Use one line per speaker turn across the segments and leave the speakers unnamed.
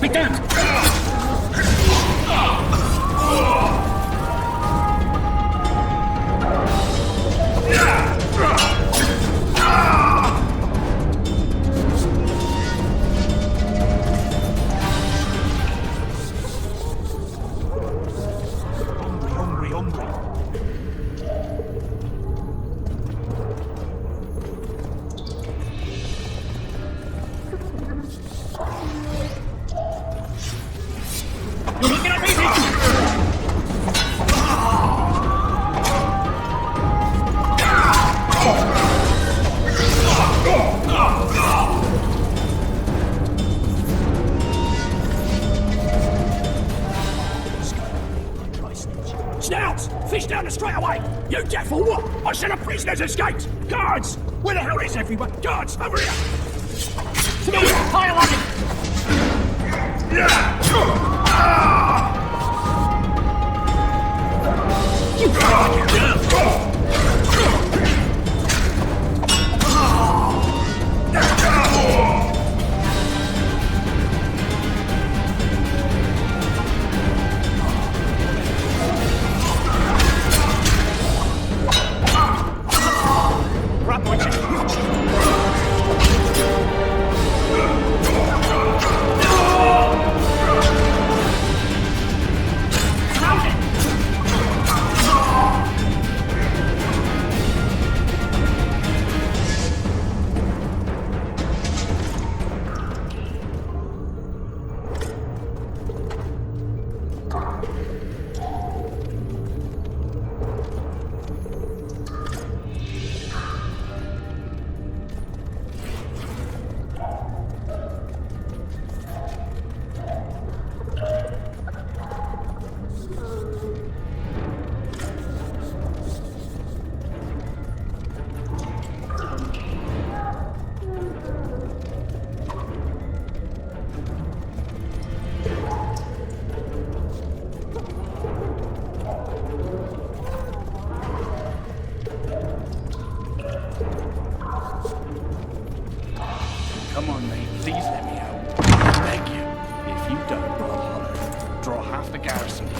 Be damned!
Snouts! Fish down the straight away! You deaf or what? I said a prisoner's escaped! Guards! Where the hell is everyone? Guards, over here! To me! Higher on it! You fucking down!
Come on, mate. Please let me out. Thank you. If you don't, I'll holler. Draw half the garrison here.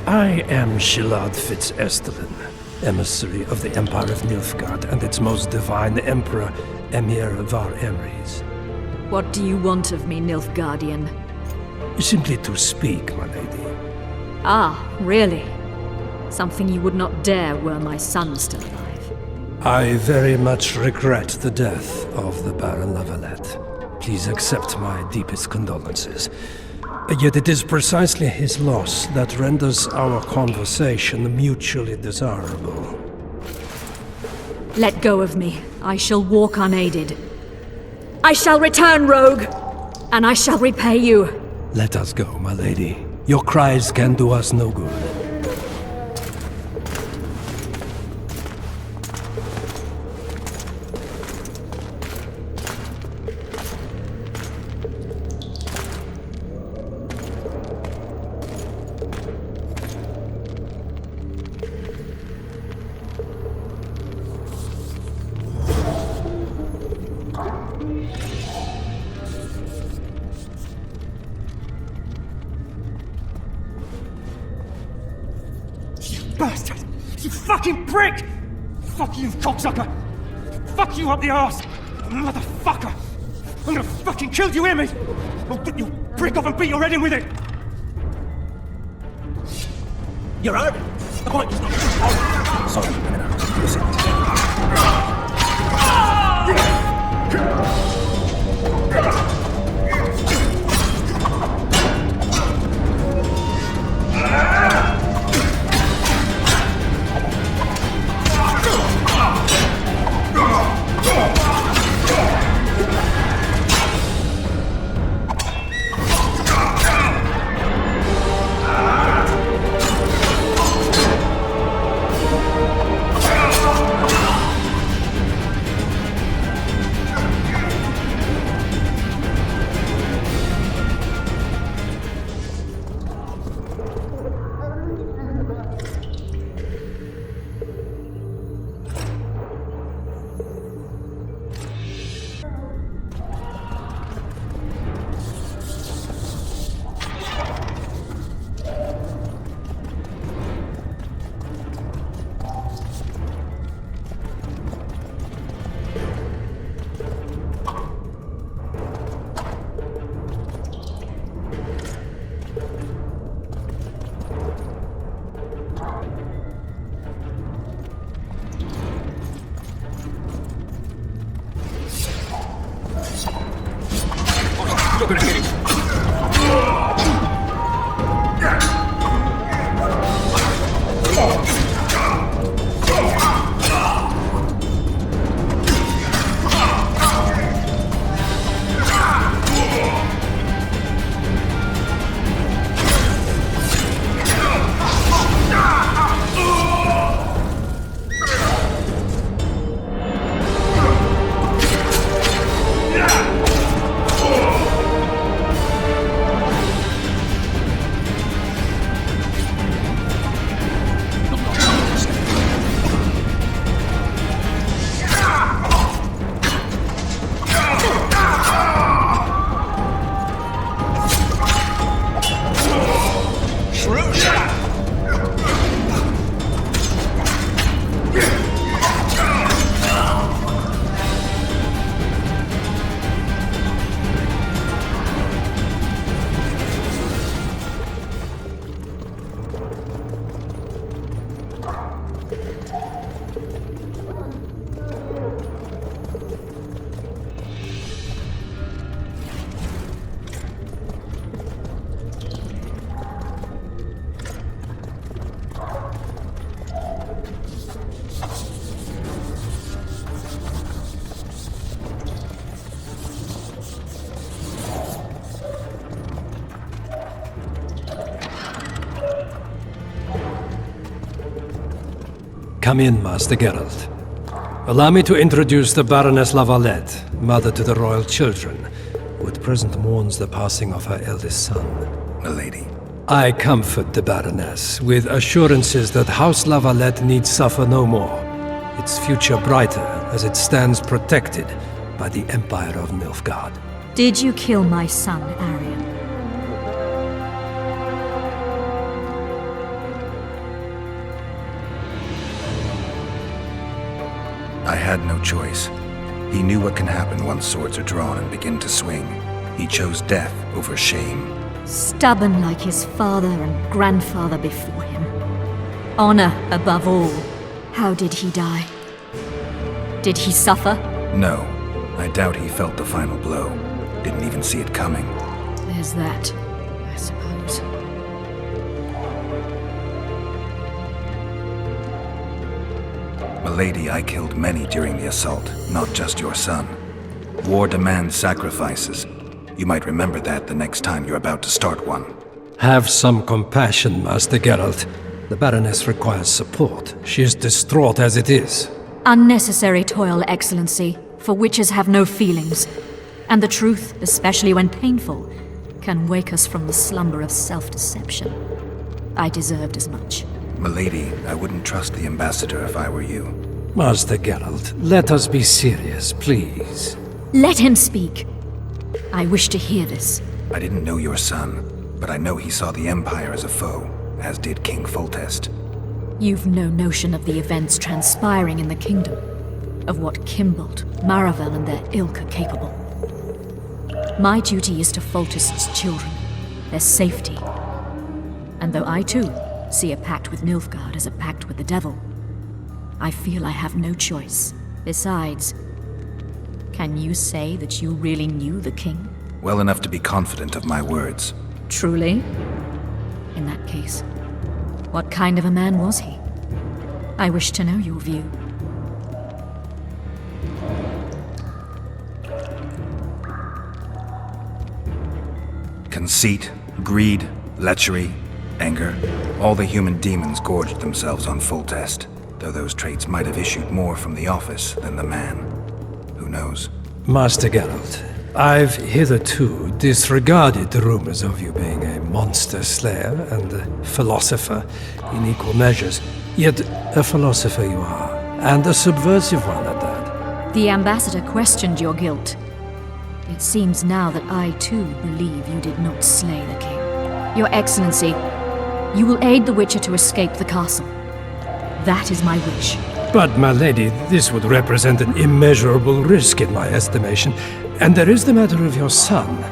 I am Shilad Fitz-Estelin, emissary of the Empire of Nilfgaard and its most divine Emperor, Emir Var Emrys.
What do you want of me, Nilfgaardian?
Simply to speak, my lady.
Ah, really? Something you would not dare were my son still alive.
I very much regret the death of the Baron Lavalette. Please accept my deepest condolences. Yet it is precisely his loss that renders our conversation mutually desirable.
Let go of me. I shall walk unaided. I shall return, rogue! And I shall repay you.
Let us go, my lady. Your cries can do us no good.
Bastard! You fucking prick! Fuck you, cocksucker! Fuck you up the arse! Motherfucker! I'm gonna fucking kill you, hear me? I'll get you prick off and beat your head in with it! You're out? The point is not... Sorry,
Come in, Master Geralt. Allow me to introduce the Baroness Lavalette, mother to the royal children, who at present mourns the passing of her eldest son.
Milady.
I comfort the Baroness with assurances that House Lavalette need suffer no more, its future brighter as it stands protected by the Empire of Nilfgaard.
Did you kill my son, Arian?
I had no choice. He knew what can happen once swords are drawn and begin to swing. He chose death over shame.
Stubborn like his father and grandfather before him. Honor above all. How did he die? Did he suffer?
No, I doubt he felt the final blow. Didn't even see it coming.
There's that, I suppose.
Milady, I killed many during the assault, not just your son. War demands sacrifices. You might remember that the next time you're about to start one.
Have some compassion, Master Geralt. The Baroness requires support. She is distraught as it is.
Unnecessary toil, Excellency, for witches have no feelings. And the truth, especially when painful, can wake us from the slumber of self-deception. I deserved as much.
Milady, I wouldn't trust the ambassador if I were you.
Master Geralt, let us be serious, please.
Let him speak. I wish to hear this.
I didn't know your son, but I know he saw the Empire as a foe, as did King Foltest.
You've no notion of the events transpiring in the kingdom, of what Kimbold, Maravel, and their ilk are capable. My duty is to Foltest's children, their safety. And though I too see a pact with Nilfgaard as a pact with the devil, I feel I have no choice. Besides, can you say that you really knew the king?
Well enough to be confident of my words.
Truly? In that case, what kind of a man was he? I wish to know your view.
Conceit, greed, lechery, anger, all the human demons gorged themselves on Foltest, though those traits might have issued more from the office than the man. Who knows?
Master Geralt, I've hitherto disregarded the rumors of you being a monster slayer and a philosopher in equal measures. Yet a philosopher you are, and a subversive one at that.
The ambassador questioned your guilt. It seems now that I too believe you did not slay the king. Your Excellency, you will aid the Witcher to escape the castle. That is my wish.
But, my lady, this would represent an immeasurable risk in my estimation. And there is the matter of your son.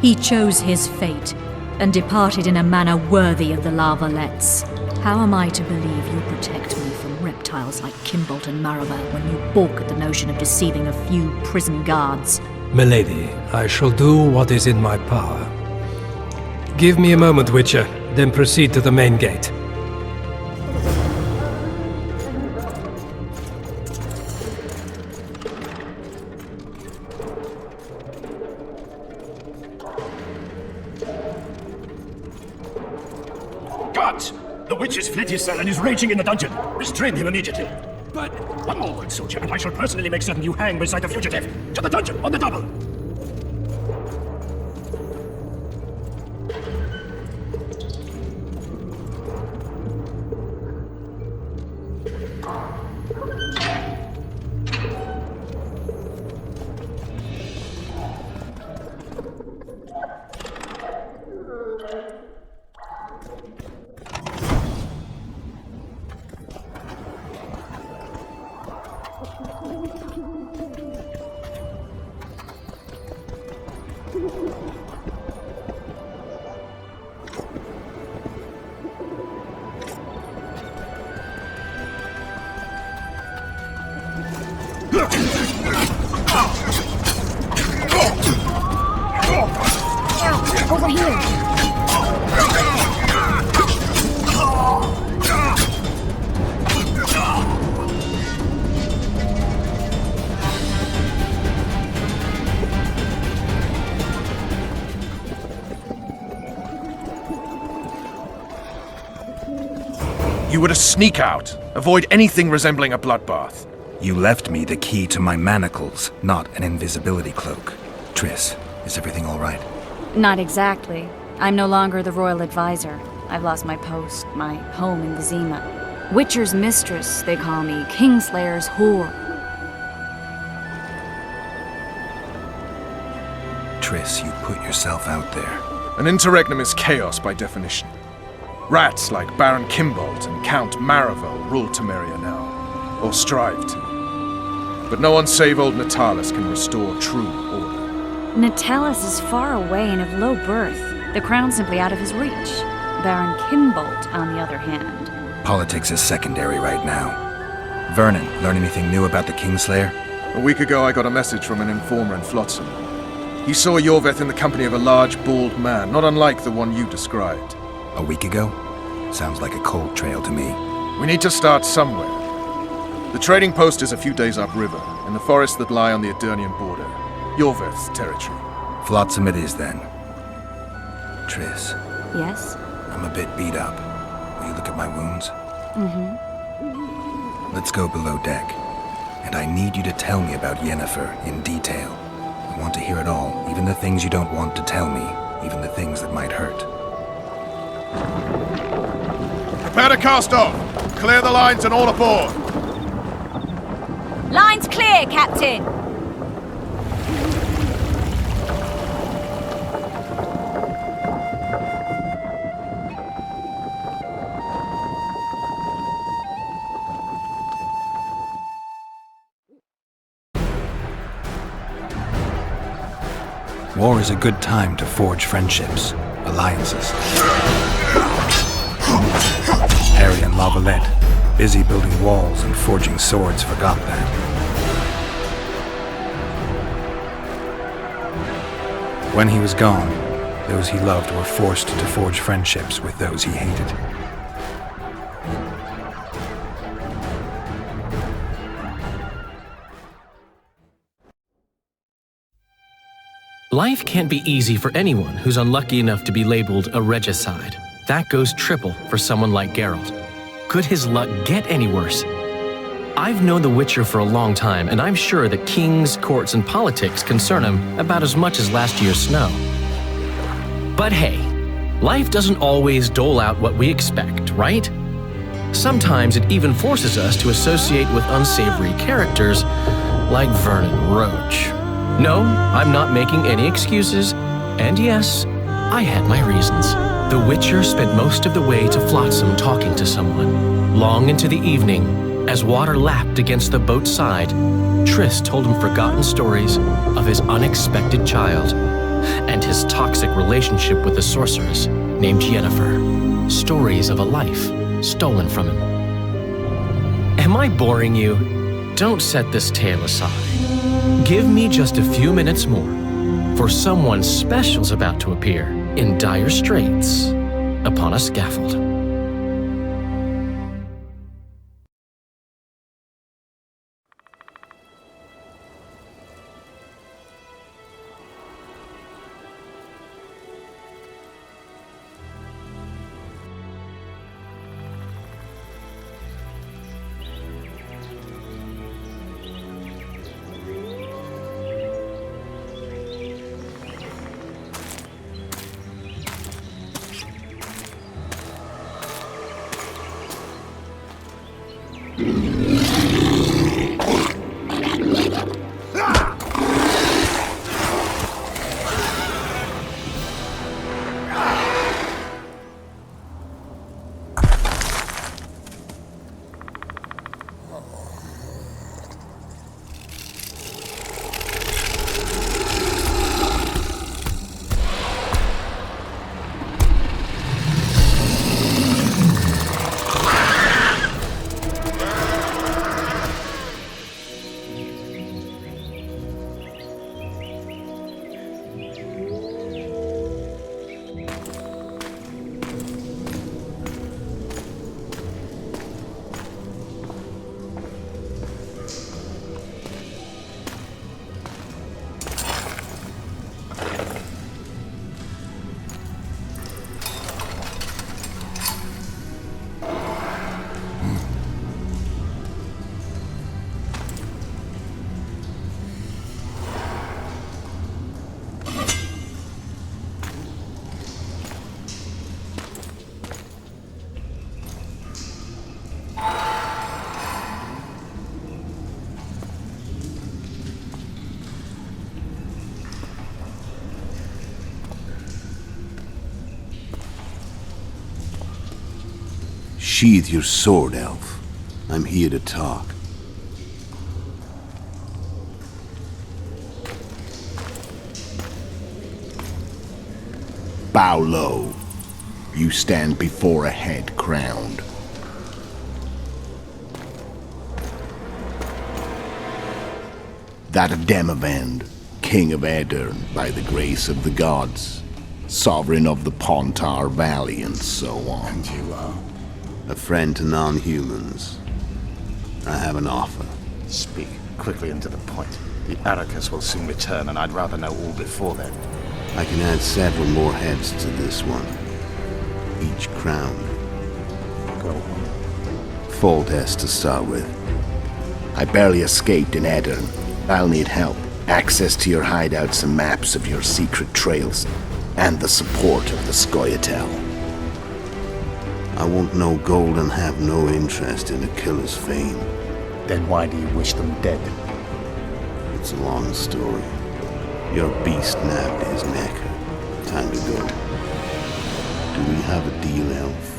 He chose his fate, and departed in a manner worthy of the Lavalettes. How am I to believe you protect me from reptiles like Kimbold and Maravel when you balk at the notion of deceiving a few prison guards?
Milady, I shall do what is in my power. Give me a moment, Witcher, then proceed to the main gate.
Guards! The witch has fled his cell and is raging in the dungeon. Restrain him immediately. But one more, good soldier, and I shall personally make certain you hang beside the fugitive. To the dungeon, on the double!
Over here!
You were to sneak out. Avoid anything resembling a bloodbath.
You left me the key to my manacles, not an invisibility cloak. Triss, is everything all right?
Not exactly. I'm no longer the royal advisor. I've lost my post, my home in Vizima. Witcher's mistress, they call me. Kingslayer's whore.
Triss, you put yourself out there.
An interregnum is chaos by definition. Rats like Baron Kimbold and Count Maravel rule Temeria now, or strive to. But no one save old Natalis can restore true order.
Natalis is far away and of low birth. The crown's simply out of his reach. Baron Kimbold, on the other hand.
Politics is secondary right now. Vernon, learn anything new about the Kingslayer?
A week ago I got a message from an informer in Flotsam. He saw Yorveth in the company of a large, bald man, not unlike the one you described.
A week ago? Sounds like a cold trail to me.
We need to start somewhere. The trading post is a few days upriver, in the forests that lie on the Edirnian border. Yorveth's territory.
Flotsam it is, then. Triss,
Yes?
I'm a bit beat up. Will you look at my wounds? Let's go below deck. And I need you to tell me about Yennefer in detail. I want to hear it all, even the things you don't want to tell me, even the things that might hurt.
Prepare to cast off! Clear the lines and all aboard!
Line's clear, Captain!
War is a good time to forge friendships, alliances. Harry and Lavalette, busy building walls and forging swords, forgot that. When he was gone, those he loved were forced to forge friendships with those he hated.
Life can't be easy for anyone who's unlucky enough to be labeled a regicide. That goes triple for someone like Geralt. Could his luck get any worse? I've known the Witcher for a long time, and I'm sure that kings, courts, and politics concern him about as much as last year's snow. But hey, life doesn't always dole out what we expect, right? Sometimes it even forces us to associate with unsavory characters like Vernon Roach. No, I'm not making any excuses, and yes, I had my reasons. The Witcher spent most of the way to Flotsam talking to someone. Long into the evening, as water lapped against the boat's side, Triss told him forgotten stories of his unexpected child and his toxic relationship with a sorceress named Yennefer. Stories of a life stolen from him. Am I boring you? Don't set this tale aside. Give me just a few minutes more, for someone special's about to appear in dire straits upon a scaffold.
Sheathe your sword, elf. I'm here to talk. Bow low. You stand before a head crowned. That of Demavend, king of Aedirn by the grace of the gods, sovereign of the Pontar Valley, and so on.
And you are?
A friend to non-humans. I have an offer.
Speak quickly and to the point. The Arrakis will soon return, and I'd rather know all before then.
I can add several more heads to this one. Each crowned.
Go on.
Full test to start with. I barely escaped in Aedirn. I'll need help. Access to your hideouts and maps of your secret trails. And the support of the Scoia'tael. I want no gold and have no interest in a killer's fame.
Then why do you wish them dead?
It's a long story. Your beast nabbed his neck. Time to go. Do we have a deal, elf?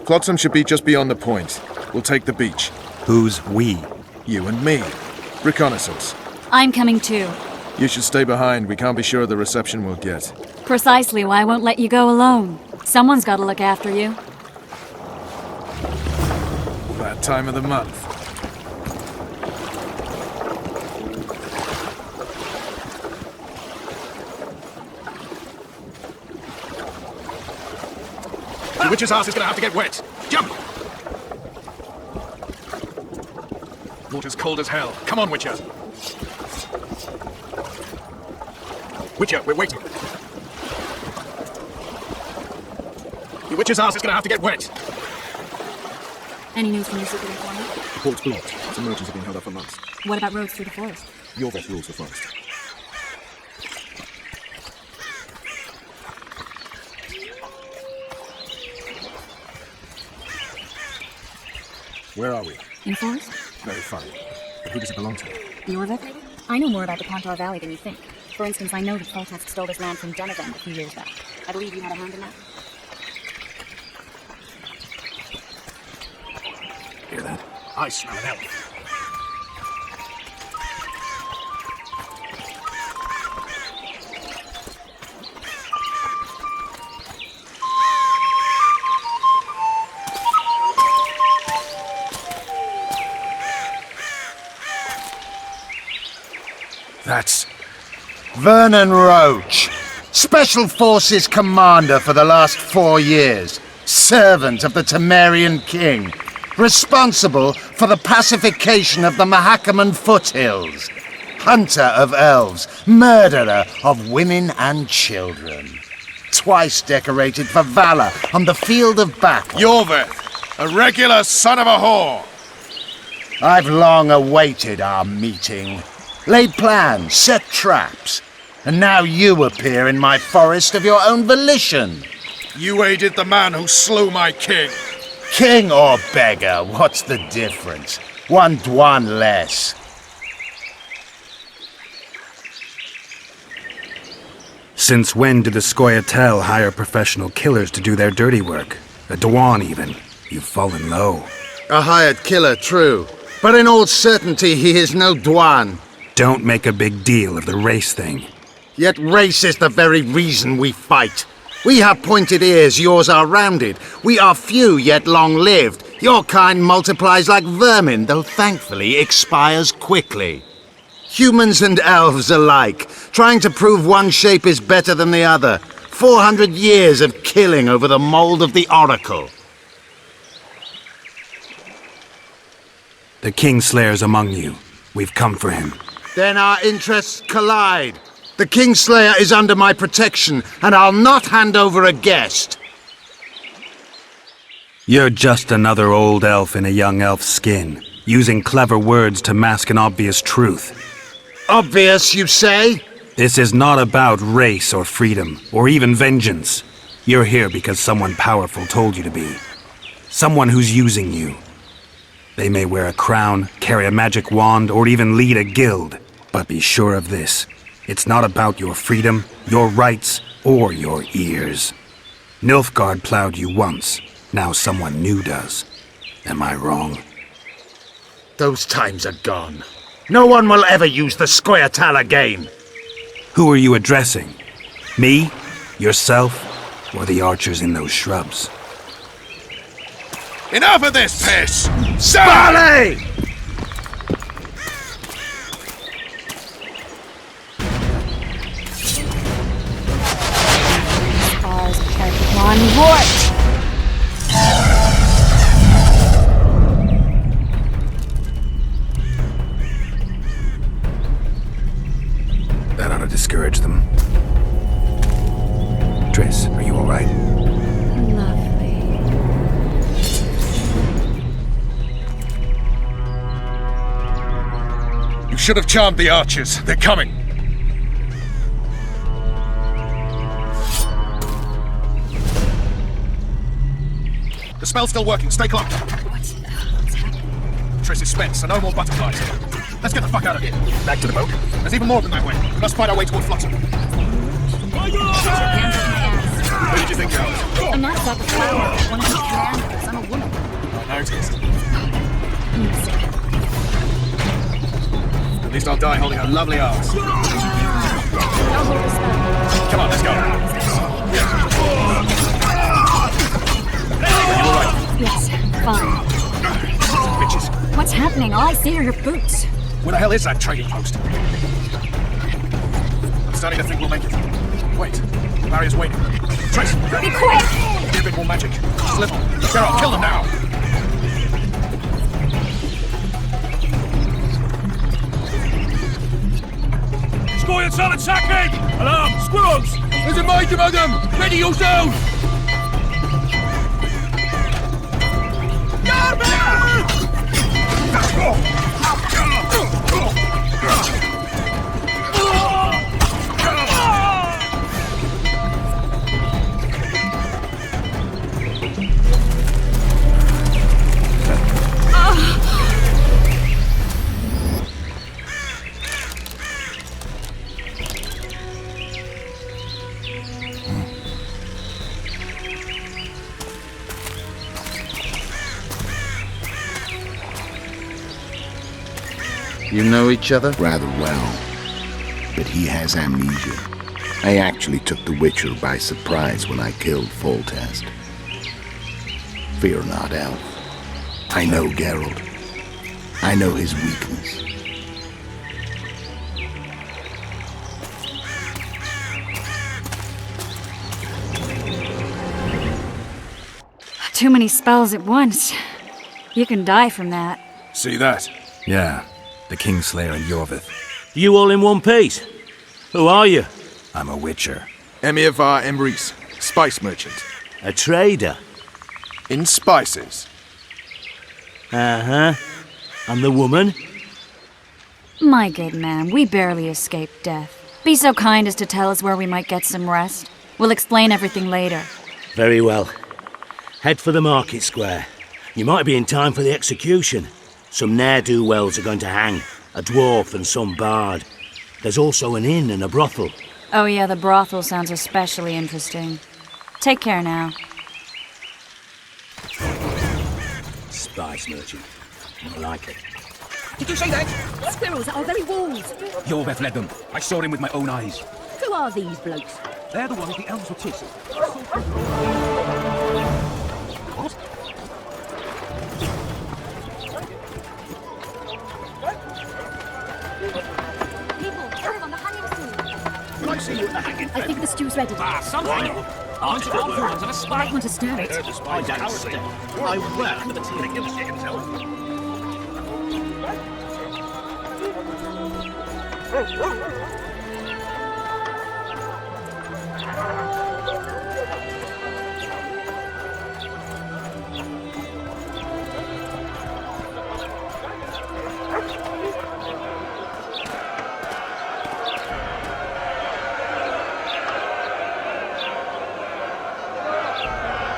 Flotsam should be just beyond the point. We'll take the beach.
Who's we?
You and me. Reconnaissance.
I'm coming too.
You should stay behind. We can't be sure of the reception we'll get.
Precisely why I won't let you go alone. Someone's got to look after you.
That time of the month. The witch's ass is gonna have to get wet. Jump! Water's cold as hell. Come on, Witcher. Witcher, we're waiting. The witch's ass is gonna have to get wet.
Any news from your secret informant?
The port's blocked. Some merchants have been held up for months.
What about roads through the forest?
Your vet rules the forest. Where are we?
In the forest?
Very funny. But who does it belong to?
Your vet, maybe? I know more about the Pontar Valley than you think. For instance, I know that Foltest stole this land from Demavend a few years back. I believe you had a hand in that.
Hear that? I smell an elf.
That's Vernon Roach, Special Forces Commander for the last 4 years, servant of the Temerian King, responsible for the pacification of the Mahakaman foothills, hunter of elves, murderer of women and children, twice decorated for valor on the field of battle.
Yorveth, a regular son of a whore.
I've long awaited our meeting. Laid plans, set traps, and now you appear in my forest of your own volition.
You aided the man who slew my king.
King or beggar, what's the difference? One Dwan less.
Since when did the Scoia'tael hire professional killers to do their dirty work? A Dwan, even. You've fallen low.
A hired killer, true. But in all certainty, he is no Dwan.
Don't make a big deal of the race thing.
Yet race is the very reason we fight. We have pointed ears, yours are rounded. We are few, yet long-lived. Your kind multiplies like vermin, though thankfully expires quickly. Humans and elves alike, trying to prove one shape is better than the other. 400 years of killing over the mold of the Oracle.
The Kingslayer's among you. We've come for him.
Then our interests collide. The Kingslayer is under my protection, and I'll not hand over a guest.
You're just another old elf in a young elf's skin, using clever words to mask an obvious truth.
Obvious, you say?
This is not about race or freedom, or even vengeance. You're here because someone powerful told you to be. Someone who's using you. They may wear a crown, carry a magic wand, or even lead a guild. But be sure of this. It's not about your freedom, your rights, or your ears. Nilfgaard plowed you once. Now someone new does. Am I wrong?
Those times are gone. No one will ever use the Scoia'tael again.
Who are you addressing? Me? Yourself? Or the archers in those shrubs?
Enough of this piss!
Barley!
Spars kept one wart.
That ought to discourage them. Triss, are you all right?
Lovely.
You should have charmed the archers. They're coming. The spell's still working. Stay close.
What's happening?
Triss is spent, so no more butterflies. Let's get the fuck out of here. Back to the boat. There's even more than that way. We must find our way toward Flotsam. Who did you think you are?
I'm not Dr. Flower, one of the commanders. I'm a woman.
I noticed.
Music.
At least I'll die holding her lovely arms.
I'll hold the spell.
Come on, let's go. Are you alright?
Yes, fine.
Bitches.
What's happening? All I see are your boots.
Where the hell is that trading post? I'm starting to think we'll make it. Wait, the barrier's waiting. Trace!
Be quick!
Be a bit more magic. Just a little. Geralt, kill them now!
Scoia'tael attacking! Alarm! Squirrels!
There's a major among them! Ready yourselves!
You know each other?
Rather well. But he has amnesia. I actually took the Witcher by surprise when I killed Foltest. Fear not, Elf. I know Geralt. I know his weakness.
Too many spells at once. You can die from that.
See that?
Yeah, the Kingslayer and Yorvith.
You all in one piece? Who are you?
I'm a Witcher.
Emir var Emrys, spice merchant.
A trader?
In spices.
Uh-huh. And the woman?
My good man, we barely escaped death. Be so kind as to tell us where we might get some rest. We'll explain everything later.
Very well. Head for the market square. You might be in time for the execution. Some ne'er-do-wells are going to hang. A dwarf and some bard. There's also an inn and a brothel.
Oh yeah, the brothel sounds especially interesting. Take care now.
Spice merchant. I like it.
Did you see that? Squirrels at our very walls.
Yorvith led them. I saw him with my own eyes.
Who are these blokes?
They're the ones the elves were chasing. What?
I think the stew's ready.
Something. Aren't you all ones of a spy?
Might want to stir it.
I don't see. I work for the tea.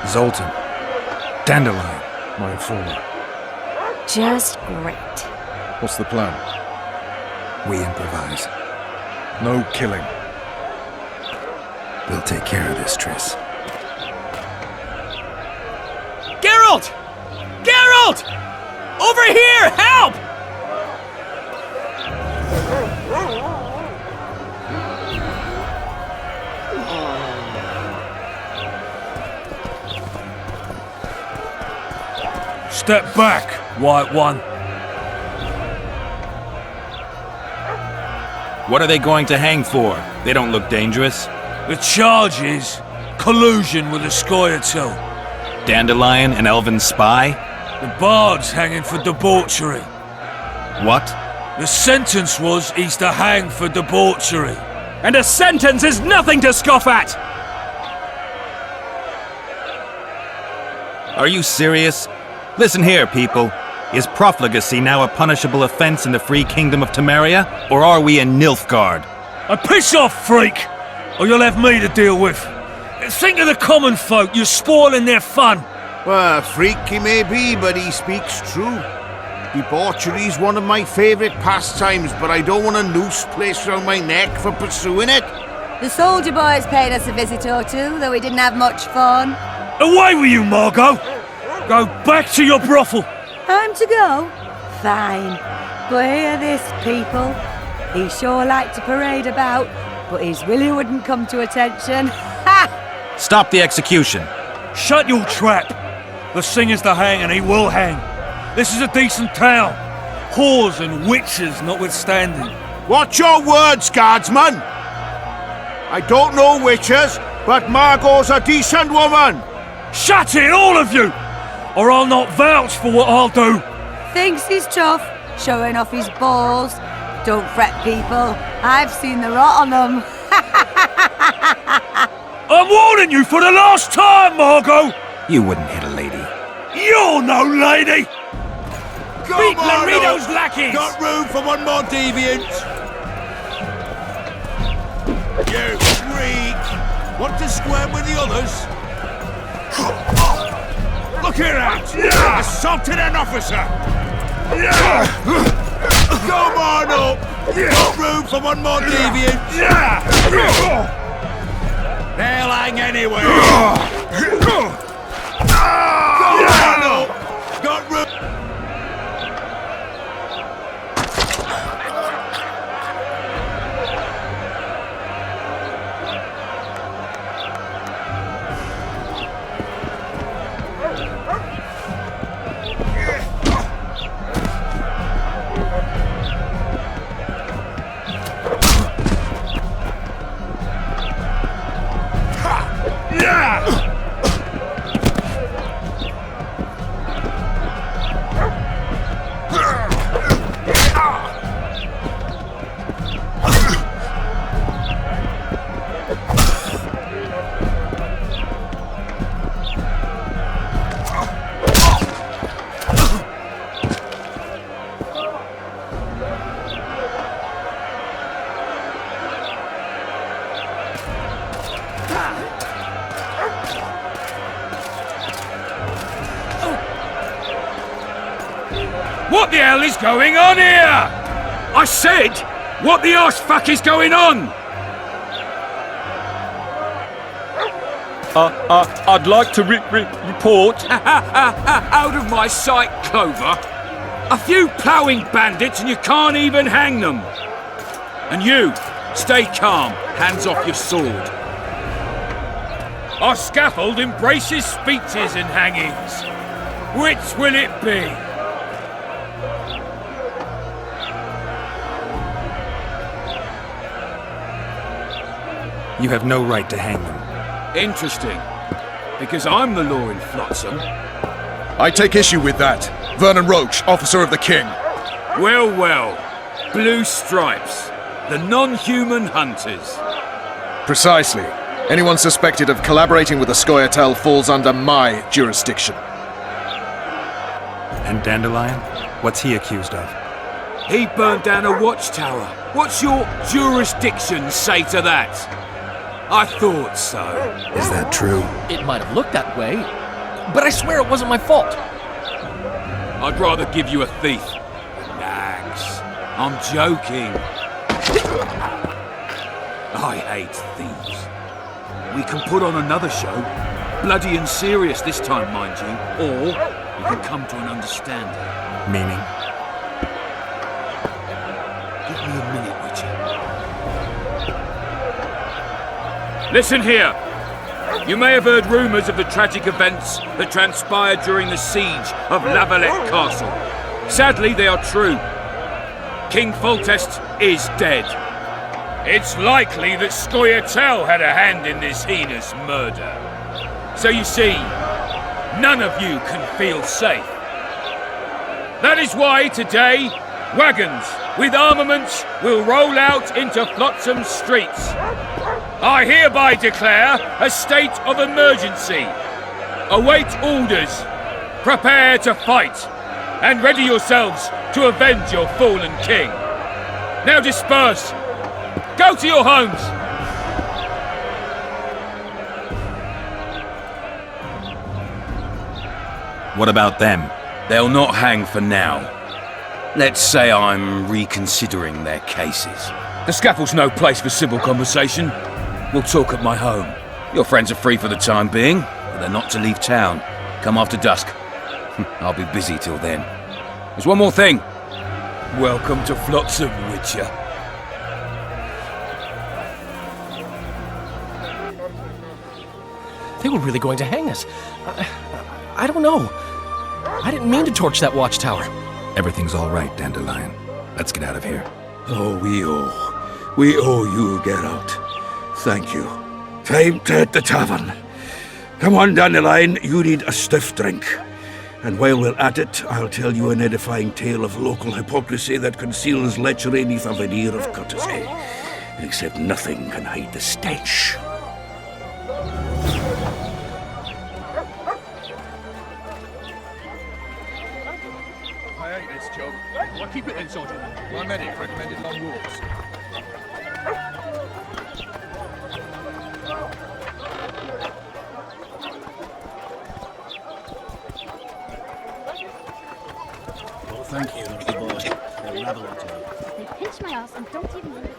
Zoltan. Dandelion, my informant.
Just great.
What's the plan?
We improvise.
No killing.
We'll take care of this, Triss.
Geralt! Geralt! Over here! Help!
Step back, White One.
What are they going to hang for? They don't look dangerous.
The charge is collusion with the Scoia'tael.
Dandelion, an elven spy?
The bard's hanging for debauchery.
What?
The sentence was he's to hang for debauchery.
And a sentence is nothing to scoff at!
Are you serious? Listen here, people. Is profligacy now a punishable offense in the free kingdom of Temeria, or are we in Nilfgaard?
Piss off, freak! Or you'll have me to deal with. Think of the common folk, you're spoiling their fun.
Well, a freak he may be, but he speaks true. Debauchery's one of my favourite pastimes, but I don't want a noose placed around my neck for pursuing it.
The soldier boys paid us a visit or two, though we didn't have much fun.
Away with you, Margot! Go back to your brothel!
Time to go? Fine. But hear this, people. He sure liked to parade about, but his willy wouldn't come to attention. Ha!
Stop the execution.
Shut your trap! The singer's to hang and he will hang. This is a decent town. Whores and witches notwithstanding.
Watch your words, guardsman! I don't know witches, but Margot's a decent woman!
Shut it, all of you! Or I'll not vouch for what I'll do.
Thinks he's tough, showing off his balls. Don't fret, people. I've seen the rot on them.
I'm warning you for the last time, Margot!
You wouldn't hit a lady.
You're no lady!
Beat
Laredo's lackeys!
Got room for one more deviant! You freak! Want to square with the others? Look here out! Assaulted an officer! Come on up! Got room for one more deviant! They'll hang anywhere! Come on up! Got room...
What the hell is going on here? I said, what the arse fuck is going on? I'd like to report. Out of my sight, Clover. A few ploughing bandits and you can't even hang them. And you, stay calm, hands off your sword. Our scaffold embraces speeches and hangings. Which will it be?
You have no right to hang them.
Interesting. Because I'm the law in Flotsam.
I take issue with that. Vernon Roach, officer of the king.
Well, well. Blue Stripes. The non-human hunters.
Precisely. Anyone suspected of collaborating with the Scoia'tael falls under my jurisdiction.
And Dandelion? What's he accused of?
He burned down a watchtower. What's your jurisdiction say to that? I thought so.
Is that true?
It might have looked that way, but I swear it wasn't my fault.
I'd rather give you a thief. Relax. I'm joking. I hate thieves. We can put on another show. Bloody and serious this time, mind you. Or we can come to an understanding.
Meaning?
Give me a minute, Witcher. Listen here. You may have heard rumours of the tragic events that transpired during the siege of La Valette Castle. Sadly, they are true. King Foltest is dead. It's likely that Scoia'tael had a hand in this heinous murder. So you see, none of you can feel safe. That is why today, wagons with armaments will roll out into Flotsam's streets. I hereby declare a state of emergency. Await orders. Prepare to fight. And ready yourselves to avenge your fallen king. Now disperse. Go to your homes.
What about them?
They'll not hang for now. Let's say I'm reconsidering their cases. The scaffold's no place for civil conversation. We'll talk at my home. Your friends are free for the time being, but they're not to leave town. Come after dusk. I'll be busy till then. There's one more thing. Welcome to Flotsam, Witcher.
They were really going to hang us. I don't know. I didn't mean to torch that watchtower.
Everything's all right, Dandelion. Let's get out of here.
Oh, we owe you, Geralt. Thank you. Time to hit the tavern. Come on, Dandelion, you need a stiff drink. And while we're at it, I'll tell you an edifying tale of local hypocrisy that conceals lechery neath a veneer of courtesy. Except nothing can hide the stench.
I hate this job. Why keep it in, Sergeant? My medic recommended long walks.
Well, thank you, little boy. They're rather into it. They pinch my ass and don't even move it.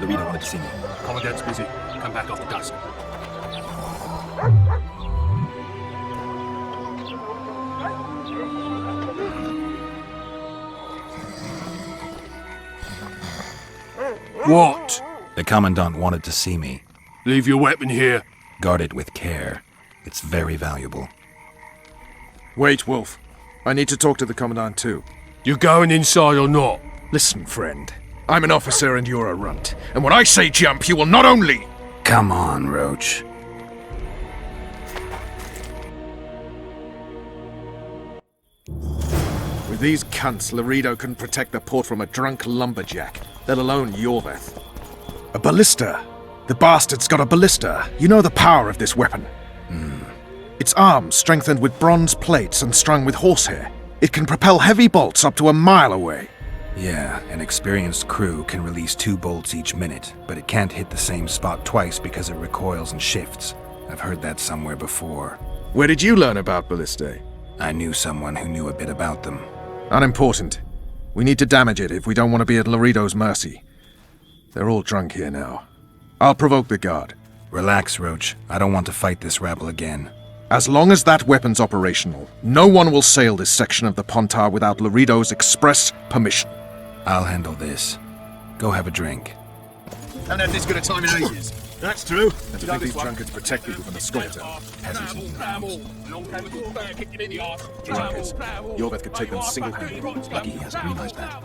Louisa wanted to see me.
Commandant's busy. Come back after dusk.
What?
The Commandant wanted to see me.
Leave your weapon here.
Guard it with care. It's very valuable.
Wait, Wolf. I need to talk to the Commandant too.
You going inside or not?
Listen, friend. I'm an officer and you're a runt. And when I say jump, you will not only...
Come on, Roach.
With these cunts, Laredo can protect the port from a drunk lumberjack, let alone Yorveth. A ballista! The bastard's got a ballista. You know the power of this weapon. Its arms strengthened with bronze plates and strung with horsehair. It can propel heavy bolts up to a mile away.
Yeah, an experienced crew can release 2 bolts each minute, but it can't hit the same spot twice because it recoils and shifts. I've heard that somewhere before.
Where did you learn about ballistae?
I knew someone who knew a bit about them.
Unimportant. We need to damage it if we don't want to be at Laredo's mercy. They're all drunk here now. I'll provoke the guard.
Relax, Roach. I don't want to fight this rabble again.
As long as that weapon's operational, no one will sail this section of the Pontar without Laredo's express permission.
I'll handle this. Go have a drink.
Haven't had this good a time in ages. That's true.
And to think these drunkards protect people from the Scoia'tael. Drunkards. Yorveth could take them single-handedly.
Lucky he hasn't realized that.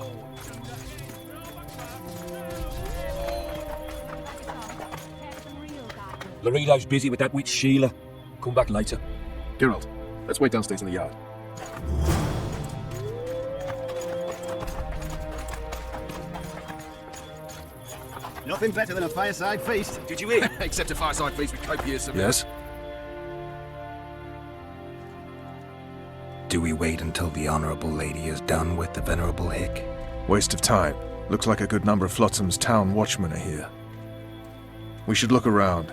Laredo's busy with that witch Sheila. Come back later.
Geralt, let's wait downstairs in the yard.
Nothing better than a fireside feast.
Did you hear? Except a fireside feast with copious...
Yes?
Do we wait until the Honorable Lady is done with the Venerable Hick?
Waste of time. Looks like a good number of Flotsam's town watchmen are here. We should look around.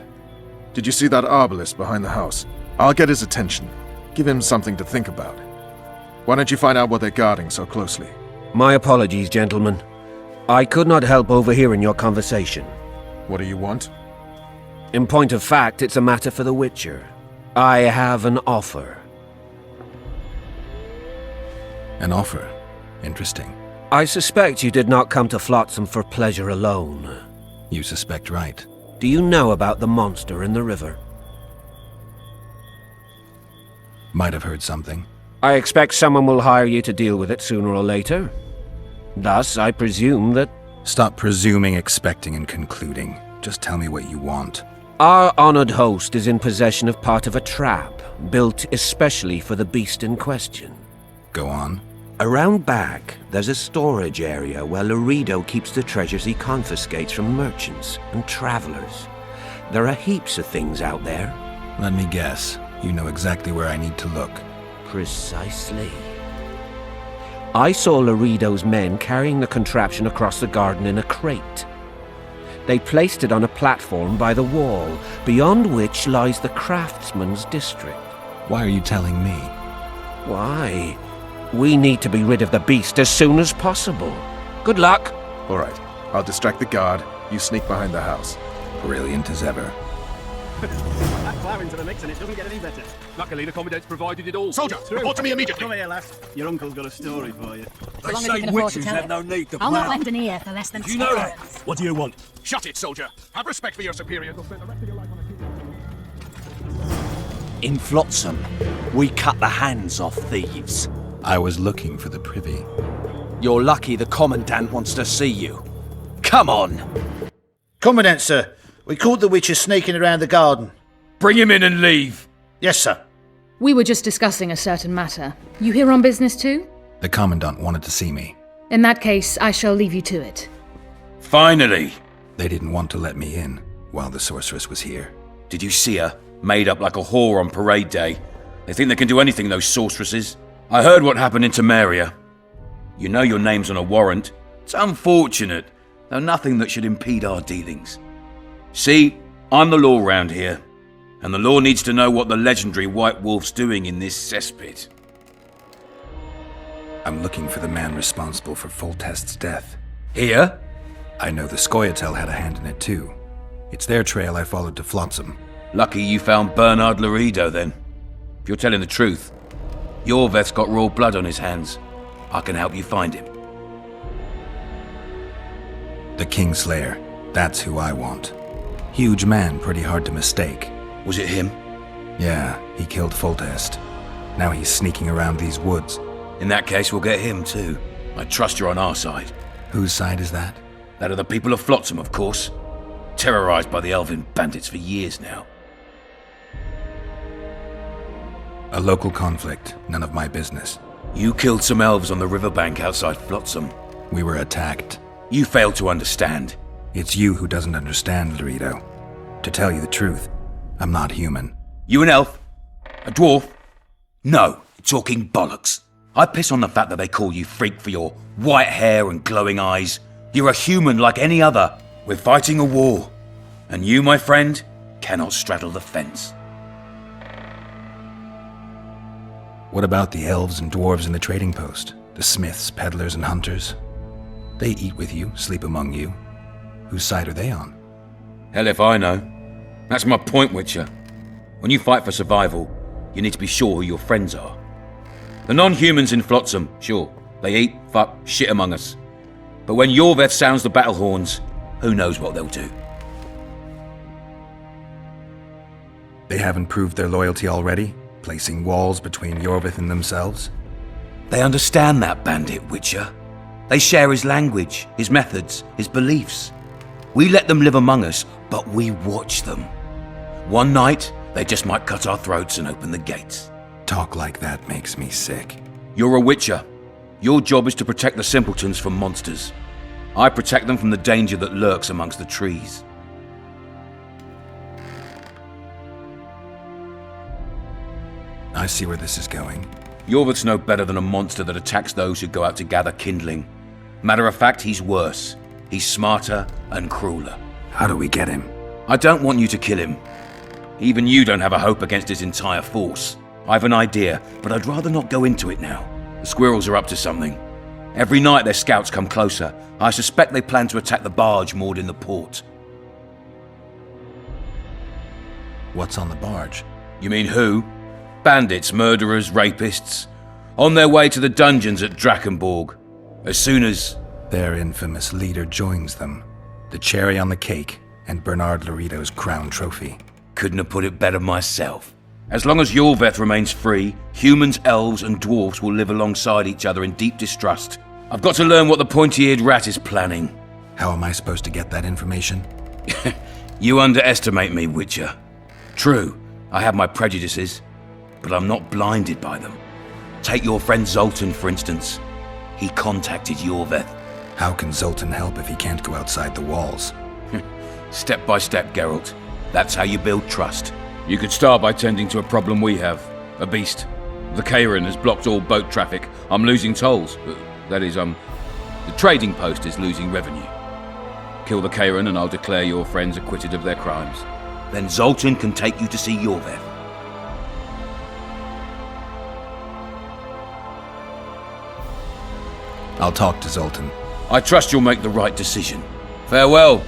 Did you see that arbalist behind the house? I'll get his attention. Give him something to think about. Why don't you find out what they're guarding so closely?
My apologies, gentlemen. I could not help overhearing your conversation.
What do you want?
In point of fact, it's a matter for the Witcher. I have an offer.
An offer? Interesting.
I suspect you did not come to Flotsam for pleasure alone.
You suspect right.
Do you know about the monster in the river?
Might have heard something.
I expect someone will hire you to deal with it sooner or later. Thus, I presume that...
Stop presuming, expecting, and concluding. Just tell me what you want.
Our honored host is in possession of part of a trap, built especially for the beast in question.
Go on.
Around back, there's a storage area where Laredo keeps the treasures he confiscates from merchants and travelers. There are heaps of things out there.
Let me guess. You know exactly where I need to look.
Precisely. I saw Laredo's men carrying the contraption across the garden in a crate. They placed it on a platform by the wall, beyond which lies the craftsman's district.
Why are you telling me?
Why? We need to be rid of the beast as soon as possible. Good luck.
All right. I'll distract the guard. You sneak behind the house.
Brilliant as ever.
Add flour into the mix and it doesn't get any better.
Luckily, the Commandant's provided it all.
Soldier,
report to me immediately.
Come here, lass. Your uncle's got a story for you.
They say witches have no need to
I'll
plough.
not lend an ear for less than...
Do you know that?
What do you want?
Shut it, soldier. Have respect for your superiors.
In Flotsam, we cut the hands off thieves.
I was looking for the privy.
You're lucky the Commandant wants to see you. Come on!
Commandant, sir. We caught the witcher sneaking around the garden.
Bring him in and leave.
Yes, sir.
We were just discussing a certain matter. You here on business too?
The Commandant wanted to see me.
In that case, I shall leave you to it.
Finally!
They didn't want to let me in while the sorceress was here.
Did you see her? Made up like a whore on parade day. They think they can do anything, those sorceresses. I heard what happened in Temeria. You know your name's on a warrant. It's unfortunate, though nothing that should impede our dealings. See, I'm the law round here, and the law needs to know what the legendary White Wolf's doing in this cesspit.
I'm looking for the man responsible for Foltest's death.
Here?
I know the Scoia'tael had a hand in it too. It's their trail I followed to Flotsam.
Lucky you found Bernard Laredo then. If you're telling the truth, Yorveth's got royal blood on his hands. I can help you find him.
The Kingslayer. That's who I want. Huge man, pretty hard to mistake.
Was it him?
Yeah, he killed Foltest. Now he's sneaking around these woods.
In that case, we'll get him too. I trust you're on our side.
Whose side is that?
That of the people of Flotsam, of course. Terrorized by the elven bandits for years now.
A local conflict, none of my business.
You killed some elves on the riverbank outside Flotsam.
We were attacked.
You failed to understand.
It's you who doesn't understand, Laredo. To tell you the truth, I'm not human.
You an elf? A dwarf? No, talking bollocks. I piss on the fact that they call you freak for your white hair and glowing eyes. You're a human like any other. We're fighting a war. And you, my friend, cannot straddle the fence.
What about the elves and dwarves in the trading post? The smiths, peddlers, and hunters? They eat with you, sleep among you. Whose side are they on?
Hell if I know. That's my point, Witcher. When you fight for survival, you need to be sure who your friends are. The non-humans in Flotsam, sure, they eat, fuck, shit among us. But when Yorveth sounds the battle horns, who knows what they'll do.
They haven't proved their loyalty already, placing walls between Yorveth and themselves?
They understand that bandit, Witcher. They share his language, his methods, his beliefs. We let them live among us, but we watch them. One night, they just might cut our throats and open the gates.
Talk like that makes me sick.
You're a Witcher. Your job is to protect the simpletons from monsters. I protect them from the danger that lurks amongst the trees.
I see where this is going.
Yorveth's no better than a monster that attacks those who go out to gather kindling. Matter of fact, he's worse. He's smarter and crueler.
How do we get him?
I don't want you to kill him. Even you don't have a hope against his entire force. I've an idea, but I'd rather not go into it now. The squirrels are up to something. Every night their scouts come closer. I suspect they plan to attack the barge moored in the port.
What's on the barge?
You mean who? Bandits, murderers, rapists. On their way to the dungeons at Drakenborg. As soon as...
Their infamous leader joins them. The cherry on the cake, and Bernard Laredo's crown trophy.
Couldn't have put it better myself. As long as Yorveth remains free, humans, elves, and dwarfs will live alongside each other in deep distrust. I've got to learn what the pointy-eared rat is planning.
How am I supposed to get that information?
You underestimate me, Witcher. True, I have my prejudices, but I'm not blinded by them. Take your friend Zoltan, for instance. He contacted Yorveth.
How can Zoltan help if he can't go outside the walls?
Step by step, Geralt. That's how you build trust. You could start by tending to a problem we have. A beast. The Kairan has blocked all boat traffic. I'm losing tolls. That is, the trading post is losing revenue. Kill the Kairan and I'll declare your friends acquitted of their crimes. Then Zoltan can take you to see Yorveth.
I'll talk to Zoltan.
I trust you'll make the right decision. Farewell,